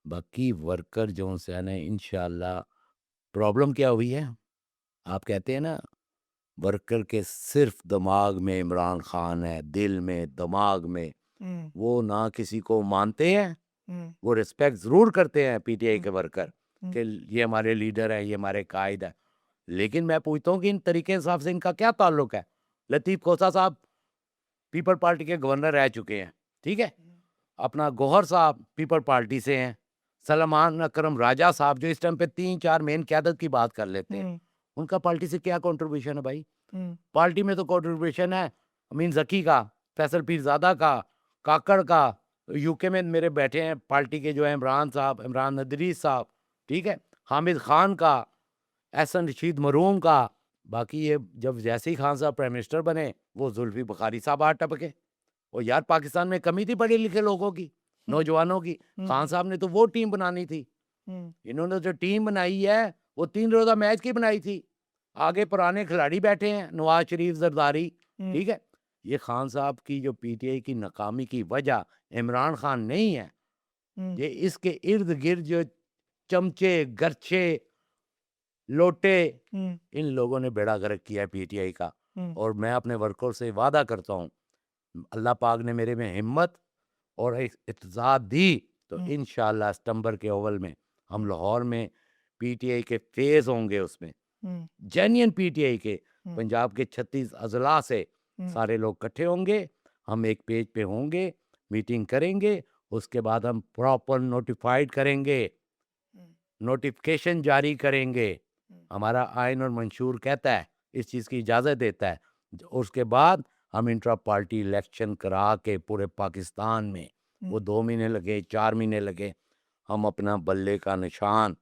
बाकी वर्कर जो है इंशाल्लाह, प्रॉब्लम क्या हुई है? आप कहते हैं ना वर्कर के सिर्फ दिमाग में इमरान खान है, दिल में, दिमाग में। हुँ, वो ना किसी को मानते हैं, हुँ, वो रिस्पेक्ट ज़रूर करते हैं पीटीआई के वर्कर हुँ, कि ये हमारे लीडर हैं, ये हमारे कायद हैं। लेकिन मैं पूछता हूँ कि इन तरीके इंसाफ से इनका क्या ताल्लुक है? लतीफ़ खोसा साहब पीपल पार्टी के गवर्नर रह चुके हैं, ठीक है। अपना गौहर साहब पीपल पार्टी से हैं, सलमान अकरम राजा साहब जो इस टाइम पे 3-4 मेन क़यादत की बात कर लेते हैं, हम्म, उनका पार्टी से क्या कंट्रीब्यूशन है भाई? हम्म, पार्टी में तो कंट्रीब्यूशन है अमीन ज़की का, फैसल पीरज़ादा का, काकड़ का, यूके में मेरे बैठे हैं पार्टी के जो है इमरान साहब, इमरान नदरी साहब, ठीक है? हामिद खान का, एहसन रशीद मरूम का। बाकी ये जब जैसे ही खान साहब प्राइम मिनिस्टर बने, वो जुल्फ़ी बुखारी साहब आ टपके। और यार पाकिस्तान में कमी थी पढ़े लिखे लोगों की, नौजवानों की। खान साहब ने तो वो टीम बनानी थी। हम्म, इन्होंने जो टीम बनाई है वो 3 रोज़ा मैच की बनाई थी। आगे पुराने खिलाड़ी बैठे हैं, नवाज शरीफ, जरदारी, हम्म, ठीक है? ये खान साहब की जो पीटीआई की नाकामी की वजह इमरान खान नहीं है, हम्म, ये इसके इर्द-गिर्द जो चमचे, गरछे, लोटे, हम्म, इन लोगों ने बेड़ा गर्क किया है पीटीआई का। हम्म, और मैं अपने वर्कर्स से वादा करता हूँ, अल्लाह पाक ने मेरे में हिम्मत और एक इत्ज़ात दी तो हम्म, इंशाअल्लाह सितंबर के अव्वल में हम लाहौर में पीटीआई के फेज़ होंगे उसमें। हम्म, जेन्युइन पीटीआई के हम्म, पंजाब के 36 अज़ला से हम्म, सारे लोग इकट्ठे होंगे, हम एक पेज पे होंगे, मीटिंग करेंगे, उसके बाद हम प्रॉपर नोटिफ़ाइड करेंगे, हम्म, नोटिफ़िकेशन जारी करेंगे। हम्म, हमारा आइन और मंशूर कहता है, इस चीज़ की इजाज़त देता है। उसके बाद हम इंट्रा पार्टी इलेक्शन करा के पूरे पाकिस्तान में, हम्म, वो 2 महीने लगे, 4 महीने लगे, हम अपना बल्ले का निशान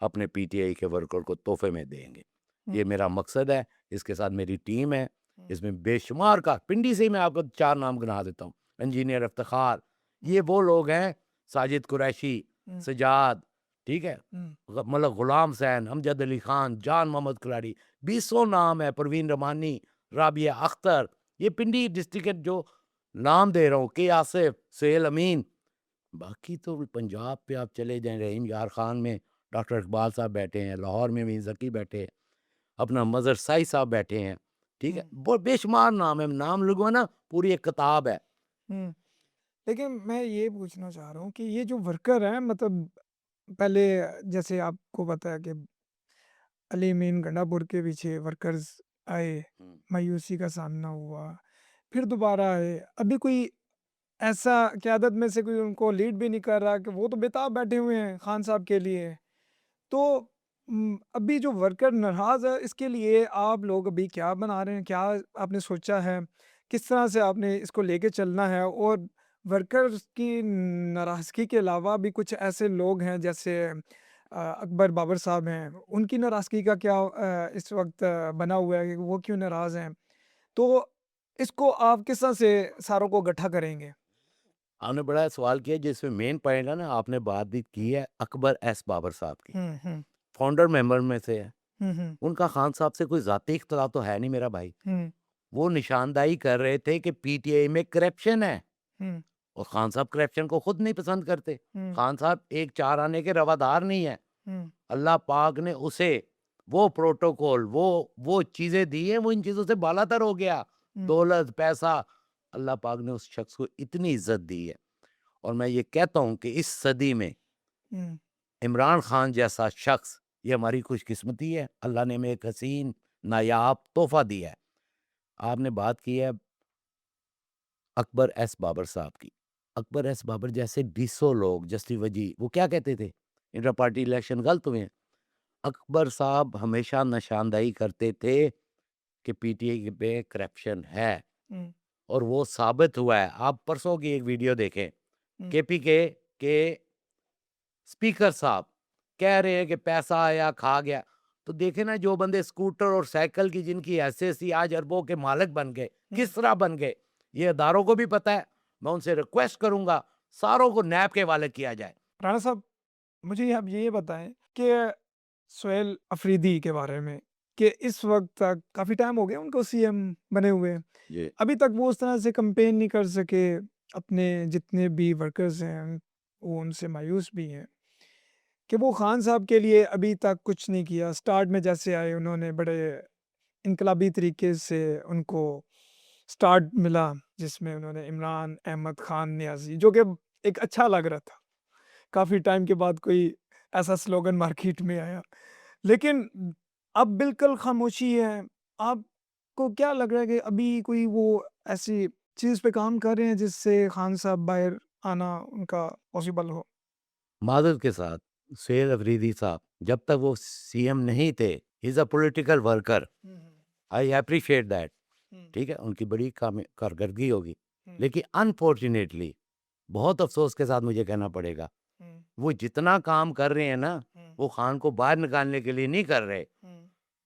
अपने पीटीआई के वर्कर को तोहफ़े में देंगे। ये मेरा मकसद है, इसके साथ मेरी टीम है, इसमें बेशुमार का पिंडी से ही मैं आपको 4 नाम गिना देता हूँ। इंजीनियर इफ्तिखार, ये वो लोग हैं, साजिद कुरैशी, हम्म, सजाद, ठीक है? हम्म, मतलब गुलाम हुसैन, अमजद अली खान, जान मोहम्मद खिलाड़ी, बीसों नाम है, परवीन रमानी, राबिया अख्तर, ये पिंडी डिस्ट्रिक्ट के जो नाम दे रहा हूँ, के आसिफ, सुहेल अमीन। बाकी तो पंजाब पे आप चले जाएँ, रहीम यार खान में डॉक्टर इकबाल साहब बैठे हैं, लाहौर में अमीन ज़की बैठे हैं, अपना मज़हर साई साहब बैठे हैं, ठीक है? हम्म, वो बेशुमार नाम है, नाम लूँगा ना पूरी एक किताब है। हम्म। लेकिन मैं ये पूछना चाह रहा हूँ कि ये जो वर्कर हैं मतलब पहले जैसे आपको पता है कि अली मीन गंडापुर के पीछे वर्कर्स आए, हुँ। मायूसी का सामना हुआ, फिर दोबारा आए। अभी कोई ऐसा क़यादत में से कोई उनको लीड भी नहीं कर रहा कि वो तो बेताब बैठे हुए हैं खान साहब के लिए। तो अभी जो वर्कर नाराज़ है इसके लिए आप लोग अभी क्या बना रहे हैं? क्या आपने सोचा है? किस तरह से आपने इसको लेके चलना है? और वर्कर्स की नाराज़गी के अलावा भी कुछ ऐसे लोग हैं जैसे अकबर बाबर साहब हैं, उनकी नाराज़गी का क्या इस वक़्त बना हुआ है कि वो क्यों नाराज़ हैं? तो इसको आप किस तरह से सारों को इकट्ठा करेंगे? आपने बड़ा सवाल किया जिसमें मेन पॉइंट है ना, आपने बात भी की है अकबर एस बाबर साहब की, हुँ, हुँ। फाउंडर मेंबर में से है। हुँ, हुँ। उनका खान साहब से कोई ज़ाती इख्तिलाफ तो है नहीं मेरा भाई। हुँ, वो निशानदाही कर रहे थे कि पीटीआई में करप्शन है हुँ, और खान साहब करप्शन को खुद नहीं पसंद करते। हुँ, खान साहब एक 4 आने के रवादार नहीं है। हुँ, अल्लाह पाक ने उसे वो प्रोटोकॉल, वो चीज़ें दी हैं, वो इन चीज़ों से बालातर हो गया। हुँ, दौलत, पैसा, अल्लाह पाक ने उस शख्स को इतनी इज़्ज़त दी है और मैं ये कहता हूँ कि इस सदी में हुँ, इमरान खान जैसा शख्स, ये हमारी खुशकिस्मती है। अल्लाह ने हमें एक हसीन, नायाब तोहफ़ा दिया है। आपने बात की है अकबर एस बाबर साहब की। अकबर एस बाबर जैसे बीसों लोग जस्टिस वजी, वो क्या कहते थे? इंटर पार्टी इलेक्शन गलत हुए हैं। अकबर साहब हमेशा निशानदाही करते थे कि पीटीआई पे करप्शन है हुँ, और वो साबित हुआ है। आप परसों की एक वीडियो देखें, हुँ, केपीके के स्पीकर साहब कह रहे हैं कि पैसा आया, खा गया। तो देखें ना, जो बंदे स्कूटर और साइकिल की जिनकी हैसियत थी आज अरबों के मालिक बन गए, हुँ। किस तरह बन गए? ये अदारों को भी पता है। मैं उनसे रिक्वेस्ट करूँगा, सारों को नैब के हवाले किया जाए। राणा साहब, मुझे आप ये बताएँ कि सोहेल अफरीदी के बारे में कि इस वक़्त तक काफ़ी टाइम हो गया उनको सीएम बने हुए। जी। अभी तक वो उस तरह से कैम्पेन नहीं कर सके, अपने जितने भी वर्कर्स हैं, वो उनसे मायूस भी हैं कि वो खान साहब के लिए अभी तक कुछ नहीं किया। स्टार्ट में जैसे आए उन्होंने बड़े इनकलाबी तरीके से उनको स्टार्ट मिला, जिसमें उन्होंने इमरान अहमद खान नियाज़ी जो कि एक अच्छा लग रहा था। काफ़ी टाइम के बाद कोई ऐसा स्लोगन मार्केट में आया। लेकिन अब बिल्कुल खामोशी है। आपको क्या लग रहा है कि अभी कोई वो ऐसी चीज़ पे काम कर रहे हैं जिससे खान साहब बाहर आना उनका पॉसिबल हो? माजरत के साथ सुहेल अफरीदी साहब जब तक वो सीएम नहीं थे, is a political worker, I appreciate that, ठीक है, उनकी बड़ी कारकर्दगी होगी, लेकिन अनफॉर्चुनेटली बहुत अफसोस के साथ मुझे कहना पड़ेगा, वो जितना काम कर रहे हैं ना, वो खान को बाहर निकालने के लिए नहीं कर रहे।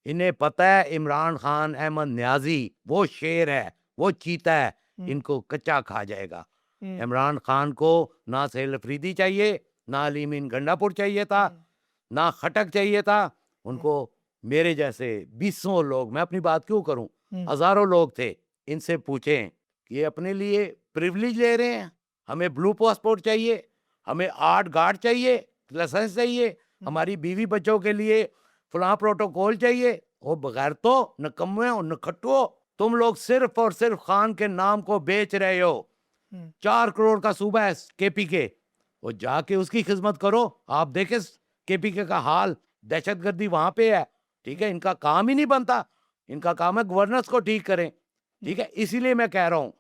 इन्हें पता है इमरान खान, अहमद न्याजी वो शेर है, वो चीता है, इनको कच्चा खा जाएगा। इमरान खान को ना सुहेल अफरीदी चाहिए, ना अलीमीन गंडापुर चाहिए था, ना खटक चाहिए था, उनको मेरे जैसे 20 लोग, मैं अपनी बात क्यों करूं, हजारों लोग थे, इनसे पूछें कि ये अपने लिए प्रिविलेज ले रहे हैं, हमें ब्लू पासपोर्ट चाहिए, हमें 8 गार्ड चाहिए, लाइसेंस चाहिए, हमारी बीवी बच्चों के लिए फलां प्रोटोकॉल चाहिए, और बगैर तो नकम्मे और नखट्टुओ, तुम लोग सिर्फ और सिर्फ खान के नाम को बेच रहे हो। 4 करोड़ का सूबा है केपीके, वो जाके उसकी खिदमत करो, आप देखे केपीके का हाल, दहशतगर्दी वहां पे है, ठीक है, इनका काम ही नहीं बनता, इनका काम है गवर्नेंस को ठीक करें, ठीक है। इसीलिए मैं कह रहा हूं,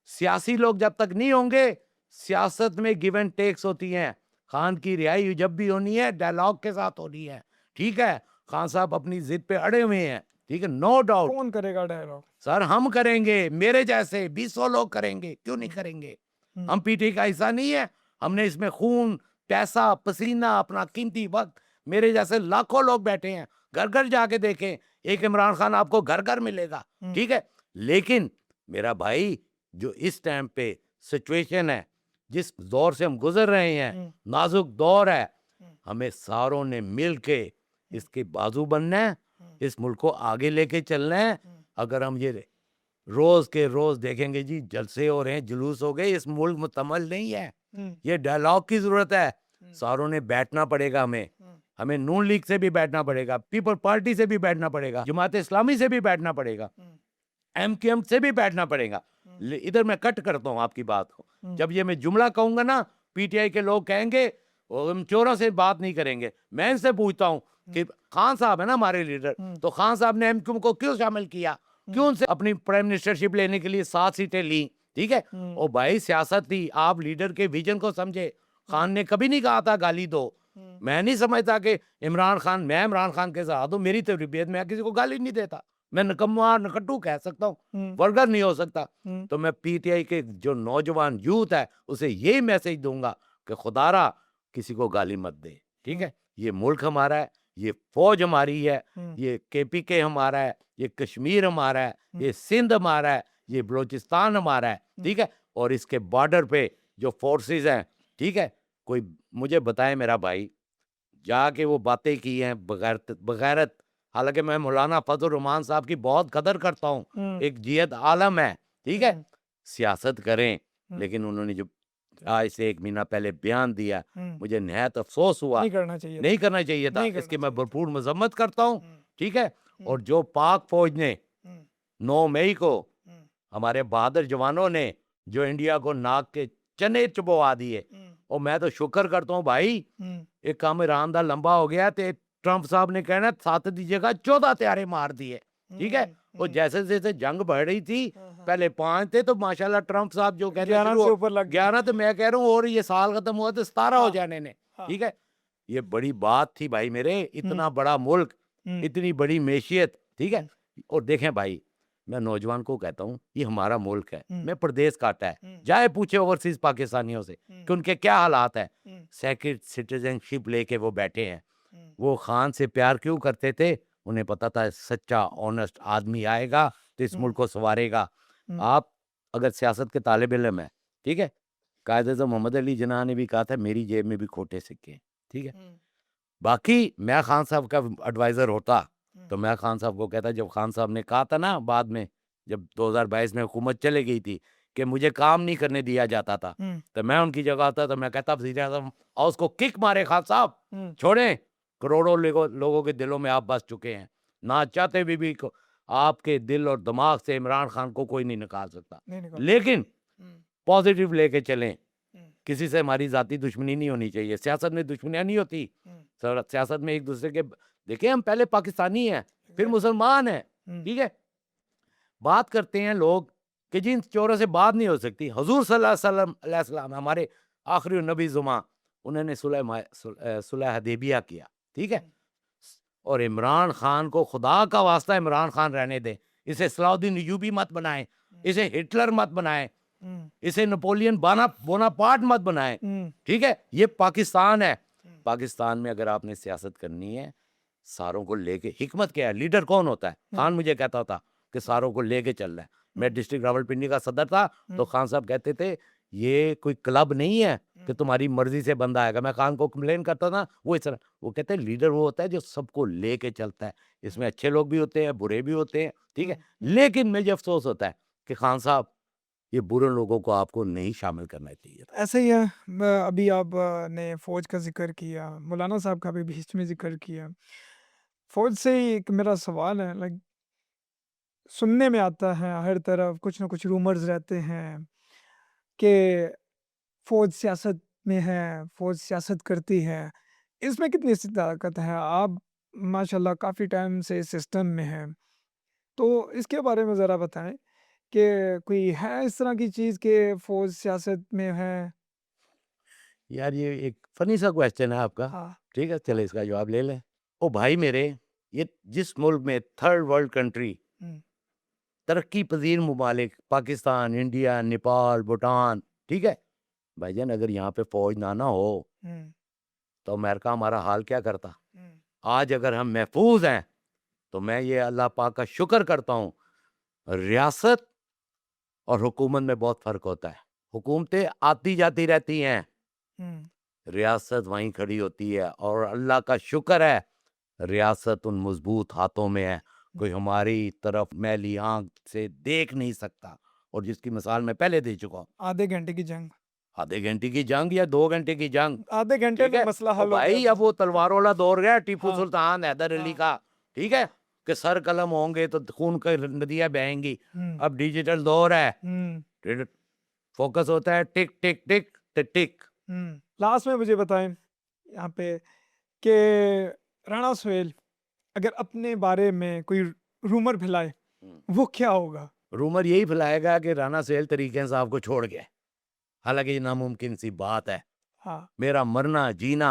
सियासी लोग जब तक नहीं होंगे, सियासत में गिव एंड टेक्स होती हैं, खान की रिहाई जब भी होनी है डायलॉग के साथ होनी है, ठीक है। खान साहब अपनी जिद पे अड़े हुए हैं, ठीक है, नो डाउट। कौन करेगा डायलॉग? सर हम करेंगे, मेरे जैसे 20 लोग करेंगे, क्यों नहीं करेंगे? हम पीटी का हिस्सा नहीं है, हमने इसमें खून, पैसा, पसीना, अपना कीमती वक्त, मेरे जैसे लाखों लोग बैठे हैं, घर घर जाके देखें, एक इमरान खान आपको घर घर मिलेगा, ठीक है। लेकिन मेरा भाई, जो इस टाइम पे सिचुएशन है, जिस दौर से हम गुजर रहे हैं, नाजुक दौर है, हमें सारों ने मिल के इसके बाजू बनना है, इस मुल्क को आगे लेके चलना है। अगर हम ये रोज के रोज देखेंगे जी जलसे हो रहे हैं, जुलूस हो गए, इस मुल्क मुकम्मल नहीं है, ये डायलॉग की जरूरत है, सारों ने बैठना पड़ेगा, हमें नून लीग से भी बैठना पड़ेगा, पीपल पार्टी से भी बैठना पड़ेगा, जमात इस्लामी से भी बैठना पड़ेगा, एमकेएम से भी बैठना पड़ेगा। इधर मैं कट करता हूँ आपकी बात को, जब ये मैं जुमला कहूंगा ना, पीटीआई के लोग कहेंगे हम चोरों से बात नहीं करेंगे। मैं इनसे पूछता हूँ कि खान साहब है ना हमारे लीडर, तो खान साहब ने एमक्यूएम को क्यों शामिल किया, क्यों उनसे अपनी प्राइम मिनिस्टरशिप लेने के लिए 7 सीटें ली, ठीक है। और भाई सियासत थी, आप लीडर के विजन को समझे। खान ने कभी नहीं कहा था गाली दो, मैं नहीं समझता कि इमरान खान, मैं इमरान खान के साथ हूँ, मेरी तरबियत, मैं किसी को गाली नहीं देता, मैं नकम्मा नकट्टू कह सकता हूँ, वर्गर नहीं हो सकता। तो मैं पीटीआई के जो नौजवान यूथ है उसे यही मैसेज दूंगा कि खुदारा किसी को गाली मत दे, ठीक है। ये मुल्क हमारा है, ये फौज हमारी है, ये केपीके हमारा है, ये कश्मीर हमारा है, ये सिंध हमारा है, ये बलोचिस्तान हमारा है, ठीक है। और इसके बॉर्डर पे जो फोर्सेस हैं, ठीक है, कोई मुझे बताए मेरा भाई, जाके वो बातें की हैं बगैरत, हालांकि मैं मौलाना फजल रहमान साहब की बहुत कदर करता हूँ, एक जियत आलम है, ठीक है, सियासत करें, लेकिन उन्होंने जो आज से 1 महीना पहले बयान दिया, मुझे निहायत अफसोस हुआ, नहीं करना चाहिए, नहीं करना चाहिए था, इसकी मैं भरपूर मजम्मत करता हूँ, ठीक है। और जो पाक फौज ने 9 मई को हमारे बहादुर जवानों ने जो इंडिया को नाक के चने चबवा दिए, और मैं तो शुक्र करता हूँ भाई, एक काम ईरान दा लंबा हो गया, ते ट्रंप साहब ने कहना 7 दी जगह 14 त्यारे मार दिए, ठीक है। और जैसे जैसे जंग बढ़ रही थी, पहले 5 थे, तो माशाल्लाह ट्रंप साहब जो कहते 11 से ऊपर लग 11, तो मैं कह रहा हूँ और ये साल खत्म हुआ तो 17 हो जाने ने, ठीक है। ये बड़ी बात थी भाई मेरे, इतना बड़ा मुल्क, इतनी बड़ी मैशियत, ठीक है। और देखें भाई, मैं नौजवान को कहता हूँ ये हमारा मुल्क है, मैं प्रदेश काटा है, जाए पूछे ओवरसीज पाकिस्तानियों से कि उनके क्या हालात है, सेकंड सिटीजनशिप लेके वो बैठे हैं। वो खान से प्यार क्यों करते थे, उन्हें पता था सच्चा ऑनेस्ट आदमी आएगा तो इस मुल्क को संवारेगा। आप अगर सियासत के तालिब इल्म है, ठीक है, कायदे मोहम्मद अली जिन्ना ने भी कहा था मेरी जेब में भी खोटे सिक्के, ठीक है। बाकी मैं खान साहब का एडवाइजर होता तो मैं खान साहब को कहता, जब खान साहब ने कहा था ना बाद में, जब 2022 में हुकूमत चले गई थी कि मुझे काम नहीं करने दिया जाता था, तो मैं उनकी जगह आता तो मैं कहता वज़ीर आज़म और उसको किक मारे, खान साहब छोड़ें, करोड़ों लोगों के दिलों में आप बस चुके हैं, ना चाहते भी को आपके दिल और दिमाग से इमरान खान को कोई नहीं निकाल सकता, लेकिन पॉजिटिव लेके चलें, किसी से हमारी जाती दुश्मनी नहीं होनी चाहिए, सियासत में दुश्मनियां नहीं होती, सियासत में एक दूसरे के, देखिए हम पहले पाकिस्तानी हैं फिर मुसलमान हैं, ठीक है। बात करते हैं लोग कि जिन चोरों से बात नहीं हो सकती, हुजूर सल्लल्लाहु अलैहि वसल्लम हमारे आखिरी नबी जुमा, उन्होंने सुलह हदैबिया किया, ठीक है। और इमरान खान को खुदा का वास्ता इमरान खान रहने दें, इसे सलाउद्दीन अय्यूबी मत बनाएं, इसे हिटलर मत बनाएं, इसे नेपोलियन बोनापार्ट मत बनाएं, ठीक है। ये पाकिस्तान है। पाकिस्तान में अगर आपने सियासत करनी है, सारों को लेके, हिकमत क्या है, लीडर कौन होता है? खान मुझे कहता था कि सारों को लेके चल रहा है। मैं डिस्ट्रिक्ट रावलपिंडी का सदर था, तो खान साहब कहते थे ये कोई क्लब नहीं है कि तुम्हारी मर्जी से बंदा आएगा। मैं खान को कंप्लेन करता था, वो इस तरह, वो कहते हैं लीडर वो होता है जो सबको लेके चलता है, इसमें अच्छे लोग भी होते हैं, बुरे भी होते हैं, ठीक है। लेकिन मुझे अफसोस होता है कि खान साहब ये बुरे लोगों को आपको नहीं शामिल करना चाहिए था। ऐसे ही है। अभी आप ने फौज का जिक्र किया, मौलाना साहब का भी बीच में जिक्र किया। फौज से ही एक मेरा सवाल है, लाइक सुनने में आता है हर तरफ कुछ ना कुछ रूमर्स रहते हैं कि फौज सियासत में है, फौज सियासत करती है। इसमें कितनी सी ताकत है? आप माशाल्लाह काफ़ी टाइम से इस सिस्टम में हैं, तो इसके बारे में ज़रा बताएं कि कोई है इस तरह की चीज़ कि फौज सियासत में है? यार ये एक फनी सा क्वेश्चन है आपका, हाँ। ठीक है, चले इसका जवाब ले लें। ओ भाई मेरे, ये जिस मुल्क में थर्ड वर्ल्ड कंट्री, हम्म, तरक्की पजीर ममालिक, पाकिस्तान, इंडिया, नेपाल, भूटान, ठीक है भाईजान, अगर यहाँ पे फौज ना हो हम्म, तो अमेरिका हमारा हाल क्या करता। हम्म, आज अगर हम महफूज हैं तो मैं ये अल्लाह पाक का शुक्र करता हूँ। रियासत और हुकूमत में बहुत फर्क होता है। हुकूमतें आती जाती रहती हैं, हम्म, रियासत वहीं खड़ी होती है, और अल्लाह का शुक्र है रियासत उन मजबूत हाथों में है, कोई हमारी तरफ मैली आंख से देख नहीं सकता। और जिसकी मिसाल मैं पहले दे चुका हूँ, आधे घंटे की जंग, आधे घंटे की जंग या 2 घंटे की जंग, आधे घंटे ठीक में है। मसला तो हल हो भाई गया अब वो तलवारों वाला दौर गया, टीपू हाँ, सुल्तान, हैदर अली हाँ, का, ठीक है, कि सर कलम होंगे तो खून की नदियां बहेंगी। हम्म, अब डिजिटल दौर है, हम्म, फोकस होता है टिक टिक टिक टिक टिक। लास्ट में मुझे बताएं यहाँ पे कि राणा सुहेल अगर अपने बारे में कोई रूमर फैलाए, वो क्या होगा? रूमर यही फैलाएगा कि राणा सुहेल तरीके साहब को छोड़ गए, हालांकि ये नामुमकिन सी बात है। हाँ। मेरा मरना जीना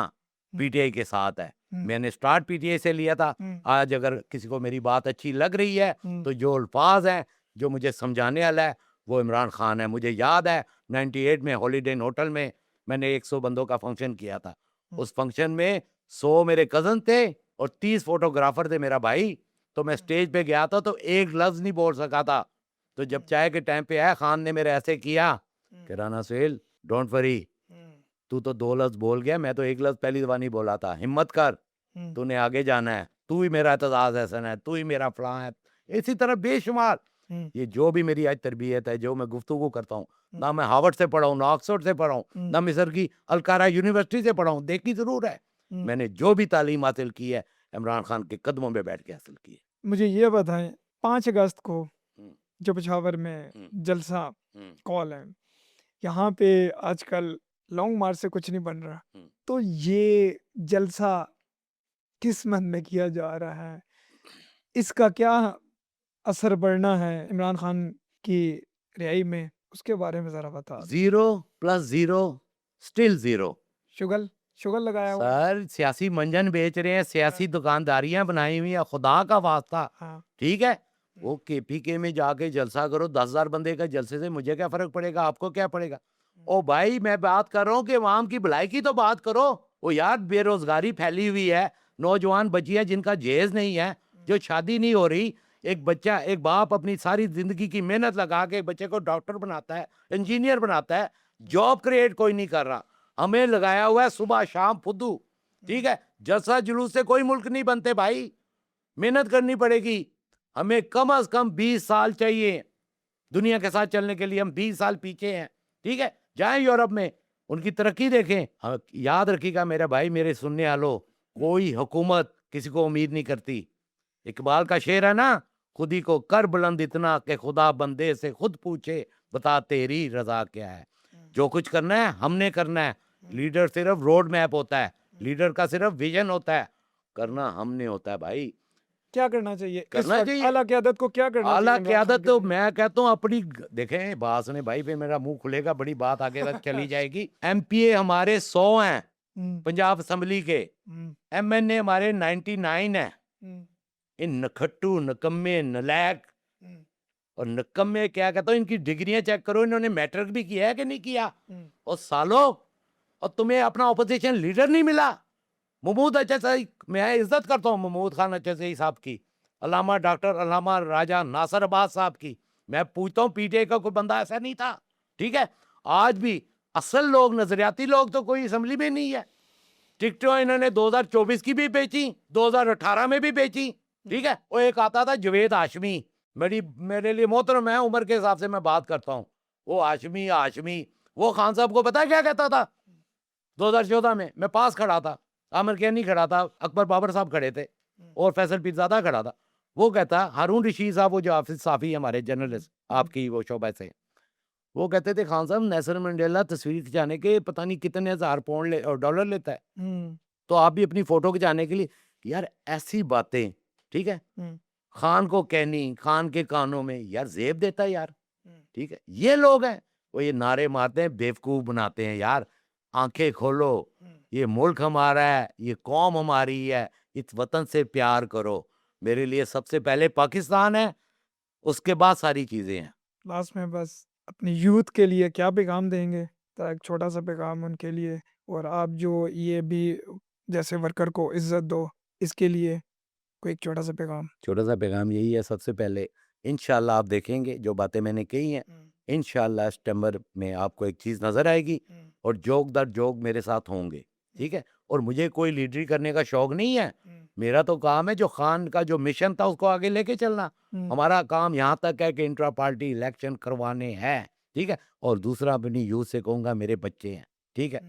पीटीआई के साथ है। मैंने स्टार्ट पीटीआई से लिया था। आज अगर किसी को मेरी बात अच्छी लग रही है तो जो अल्फाज हैं, जो मुझे समझाने वाला है, वो इमरान खान है। मुझे याद है 98 में हॉलीडे इन होटल में मैंने 100 बंदों का फंक्शन किया था। उस फंक्शन में 100 मेरे कजन थे और 30 फोटोग्राफर थे मेरा भाई। तो मैं स्टेज पे गया था तो एक लफ्ज नहीं बोल सका था। तो जब चाय के टाइम पे आया, खान ने मेरे ऐसे किया कि राणा सुहेल डोंट वरी, तू तो 2 लफ्ज बोल गया, मैं तो 1 लफ्ज पहली दफा नहीं बोला था, हिम्मत कर, तूने आगे जाना है, तू ही मेरा एतजाज हसन है, तू ही मेरा फलां है। इसी तरह बेशुमार ये जो भी मेरी आज तरबियत है, जो मैं गुफ्तगू करता हूँ, ना मैं हार्वर्ड से पढ़ा हूँ, ना ऑक्सफोर्ड से पढ़ा हूँ, ना मिस्र की अलकारा यूनिवर्सिटी से पढ़ा हूँ, देखी जरूर है। मैंने जो भी तालीम हासिल की है इमरान खान के कदमों में बैठ के हासिल की है। मुझे ये बताएं, 5 अगस्त को हम्म, जो पेशावर में हम्म, जलसा हम्म, कॉल है, यहाँ पे आजकल लॉन्ग मार्च से कुछ नहीं बन रहा, हम्म। तो ये जलसा किस मन में किया जा रहा है? इसका क्या असर पड़ना है इमरान खान की रिहाई में? उसके बारे में ज़रा बता दो। 0 + 0 स्टिल 0। शुगल शुगल लगाया हुआ है। सर सियासी मंजन बेच रहे हैं, सियासी दुकानदारियां बनाई हुई हैं, खुदा का वास्ता, हाँ। ठीक है। वो केपीके में जाके जलसा करो, 10,000 बंदे का जलसे से मुझे क्या फर्क पड़ेगा, आपको क्या पड़ेगा? ओ भाई मैं बात कर रहा हूँ कि आवाम की भलाई की तो बात करो। वो यार बेरोजगारी फैली हुई है, नौजवान बच्चियां जिनका जेज नहीं है, जो शादी नहीं हो रही, एक बच्चा, एक बाप अपनी सारी जिंदगी की मेहनत लगा के एक बच्चे को डॉक्टर बनाता है, इंजीनियर बनाता है, जॉब क्रिएट कोई नहीं कर रहा। हमें लगाया हुआ है सुबह शाम फुद्दू, ठीक है। जलसा जुलूस से कोई मुल्क नहीं बनते भाई, मेहनत करनी पड़ेगी। हमें कम से कम 20 साल चाहिए दुनिया के साथ चलने के लिए, हम 20 साल पीछे हैं, ठीक है। जाएं यूरोप में, उनकी तरक्की देखें। हाँ, याद रखिएगा मेरा भाई, मेरे सुनने वालों, कोई हुकूमत किसी को उम्मीद नहीं करती। इकबाल का शेर है ना, खुदी को कर बुलंद इतना कि खुदा बंदे से खुद पूछे बता तेरी रजा क्या है। जो कुछ करना है हमने करना है। लीडर सिर्फ रोड मैप होता है, लीडर का सिर्फ विजन होता है, करना हमने होता है भाई। क्या करना चाहिए इस करना वक्त? चाहिए। आला क़यादत को क्या करना आला चाहिए इमरान खान क़यादत के तो लिए? मैं कहता हूँ अपनी देखें बात सुने भाई, फिर मेरा मुंह खुलेगा, बड़ी बात आगे तक चली जाएगी। एमपीए हमारे 100 हैं, पंजाब असम्बली के MNA हमारे 99 है। इन नखट्टू नकम्मे नलायक और नकम्मे क्या कहता हूँ, इनकी डिग्रियां चेक करो, इन्होंने मैट्रिक भी किया है कि नहीं किया। और सालों, और तुम्हें अपना ऑपोजिशन लीडर नहीं मिला। महमूद अचसाई, मैं इज्जत करता हूँ महमूद खान अचसाई साहब की, अल्लामा डॉक्टर अल्लामा राजा नासिर अब्बास साहब की। मैं पूछता हूँ PTA का कोई बंदा ऐसा नहीं था, ठीक है। आज भी असल लोग, नजरियाती लोग तो कोई असम्बली में नहीं है। टिकटों इन्होंने 2024 की भी बेची, 2018 में भी बेची, ठीक है। वो एक आता था जवेद हाशमी, मेरे लिए मोहतरम है, उम्र के हिसाब से मैं बात करता हूँ। वो हाशमी वो खान साहब को पता है क्या कहता था? 2014 में मैं पास खड़ा था, आमिर क्या नहीं खड़ा था, अकबर बाबर साहब खड़े थे और फैसल पीरजादा खड़ा था। वो कहता, हारून रशीद साहब, वो जो हाफिज साफी हमारे जर्नलिस्ट आपकी वो शोबा से, वो कहते थे खान साहब नेल्सन मंडेला तस्वीर खिंचाने के पता नहीं कितने हजार पाउंड और डॉलर लेता है, तो आप भी अपनी फोटो खिंचाने के लिए। यार ऐसी बातें, ठीक है, खान को कहनी, खान के कानों में यार जेब देता है यार, ठीक है। ये लोग हैं, वो ये नारे मारते हैं, बेवकूफ बनाते हैं यार। आंखें खोलो, ये मुल्क हमारा है, ये कौम हमारी है, इस वतन से प्यार करो। मेरे लिए सबसे पहले पाकिस्तान है, उसके बाद सारी चीजें हैं। लास्ट में बस अपनी यूथ के लिए क्या पैगाम देंगे? तो एक छोटा सा पैगाम उनके लिए, और आप जो ये भी जैसे वर्कर को इज्जत दो, इसके लिए कोई एक छोटा सा पैगाम। छोटा सा पैगाम यही है, सबसे पहले इंशाल्लाह आप देखेंगे जो बातें मैंने कही हैं, इंशाल्लाह सितंबर में आपको एक चीज नजर आएगी और जोग दर जोग मेरे साथ होंगे, ठीक है। और मुझे कोई लीडरी करने का शौक नहीं है, मेरा तो काम है जो खान का जो मिशन था उसको आगे लेके चलना। हमारा काम यहाँ तक है कि इंट्रा पार्टी इलेक्शन करवाने हैं, ठीक है। और दूसरा अपनी यूथ से कहूंगा, मेरे बच्चे हैं, ठीक है।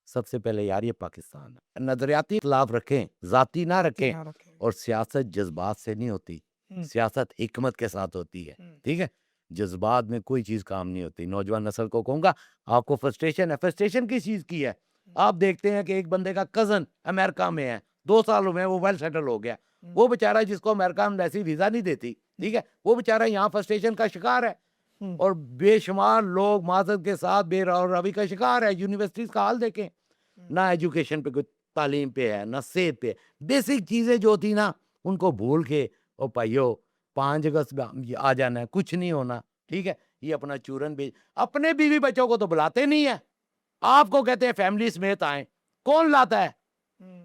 सबसे पहले यार ये पाकिस्तान है, नजरियाती इख्तिलाफ रखें, जाती ना रखें, और सियासत जज्बात से नहीं होती, सियासत हिकमत के साथ होती है, ठीक है। जज्बात में कोई चीज काम नहीं होती। नौजवान नस्ल को कहूंगा, आपको फ्रस्ट्रेशन है, फ्रस्ट्रेशन किस चीज की है? आप देखते हैं कि एक बंदे का कजन अमेरिका में है, 2 सालों में वो वेल सेटल हो गया, वो बेचारा जिसको अमेरिका में ऐसी वीजा नहीं देती, ठीक है, वो बेचारा यहाँ फ्रस्ट्रेशन का शिकार है। और बेशुमार लोग माजरत के साथ बेरवि का शिकार है। यूनिवर्सिटीज का हाल देखें, ना एजुकेशन पे, कोई तालीम पे है, ना सेहत पे, बेसिक चीजें जो थी ना उनको भूल के, ओ भाइयों 5 अगस्त में आ जाना है, कुछ नहीं होना, ठीक है। ये अपना चूरन बेच, अपने बीवी बच्चों को तो बुलाते नहीं है, आपको कहते हैं फैमिली समेत आए। कौन लाता है?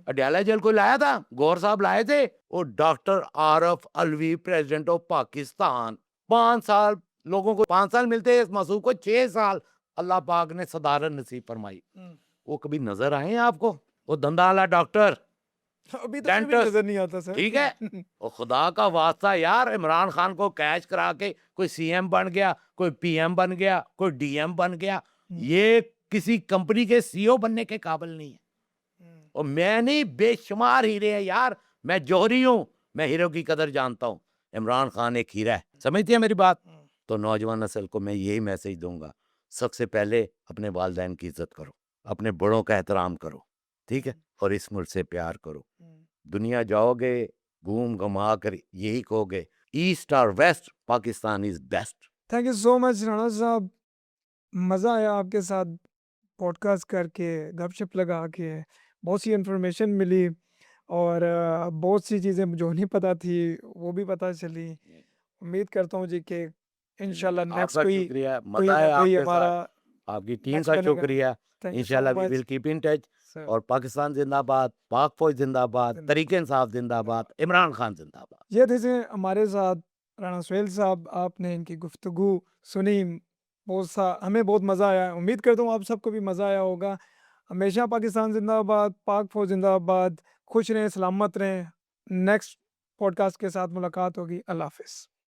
अडयाला जेल को लाया था, गौर साहब लाए थे, और doctor Arif Alvi president of Pakistan. 5 साल लोगों को 5 साल मिलते हैं, इस मासूम को 6 साल अल्लाह पाक ने सदारत नसीब फरमाई। वो कभी नजर आए हैं आपको? वो धंधा वाला डॉक्टर अभी तक भी डेंटिस्ट, नजर नहीं आता सर। ठीक है। और खुदा का वास्ता यार, इमरान खान को कैच करा के कोई CM बन गया, कोई PM बन गया, कोई DM बन गया, ये किसी कंपनी के CEO बनने के काबिल नहीं है। और मैं नहीं, बेशुमार हीरे हैं यार, मैं जौहरी हूं, मैं हीरो की कदर जानता हूं। इमरान खान एक हीरा है, समझती है मेरी बात? तो नौजवान नस्ल को मैं यही मैसेज दूंगा, सबसे पहले अपने वालिदैन की इज्जत करो, अपने बड़ों का एहतराम करो, ठीक है, और इस मुल्क से प्यार करो। दुनिया जाओगे घूम घुमा कर यही कहोगे, ईस्ट और west, Pakistan is best. Thank you so much Rana साहब, मज़ा आया आपके साथ पॉडकास्ट करके, गपशप लगा के, बहुत सी इन्फॉर्मेशन मिली, और बहुत सी चीज़ें जो नहीं पता थी वो भी पता चली। उम्मीद करता हूँ जी कि इंशाल्लाह नेक्स्ट आपका कोई शुक्रिया, कोई मजा है ना कोई आपके हमारा साथ, आपकी टीम नेक्स्ट का बनेगा। शुक्रिया। थैंक यू सो इंशाल्लाह we much will keep in touch. Sir. और पाकिस्तान जिंदाबाद, पाक फौज जिंदाबाद, जिंदाबाद। तरीके इंसाफ जिंदाबाद, इमरान खान जिंदाबाद। ये थे से हमारे साथ राणा सुहेल साहब, आपने इनकी गुफ्तगू सुनी, बहुत सा हमें बहुत मज़ा आया, उम्मीद करता हूँ आप सबको भी मज़ा आया होगा। हमेशा पाकिस्तान जिंदाबाद, पाक फौज जिंदाबाद, खुश रहें, सलामत रहें। नेक्स्ट पॉडकास्ट के साथ मुलाकात होगी। अल्लाह हाफिज़।